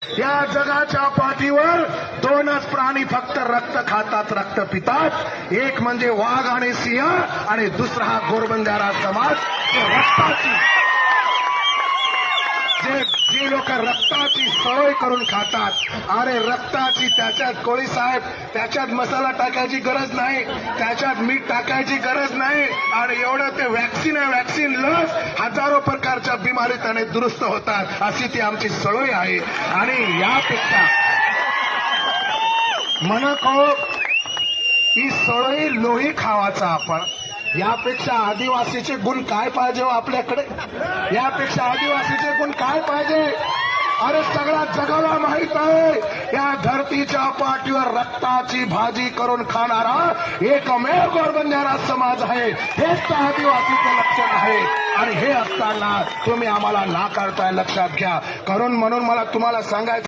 या जगाच्या पाठीवर दोनच प्राणी फक्त रक्त खातात, रक्त पितात. एक म्हणजे वाघ आणि सिंह आणि दुसरा हा गोरबंजारा समाज. जी लोक रक्ताची सवय करून खातात. अरे रक्ताची, त्याच्यात कोळी साहेब, त्याच्यात मसाला टाकायची गरज नाही, त्याच्यात मीठ टाकायची गरज नाही. आणि एवढं ते वॅक्सिन आहे, वॅक्सिन लस, हजारो प्रकारच्या बिमारी त्याने दुरुस्त होतात. अशी ती आमची सवय आहे. आणि यापेक्षा म्हणको ही सवय लोही खावाचा आपण, यापेक्षा आदिवासीचे गुण काय पाहिजे हो आपल्याकडे? यापेक्षा आदिवासीचे गुण काय पाहिजे? अरे सगळ्या जगाला माहित आहे, या धरतीच्या पाठीवर रक्ताची भाजी करून खाणारा एकमेव गोरबंजारा समाज आहे. हेच तर आदिवासीचं लक्षण आहे. आणि हे असताना तुम्ही आम्हाला नाकारताय, लक्षात घ्या. म्हणून मला तुम्हाला सांगायचं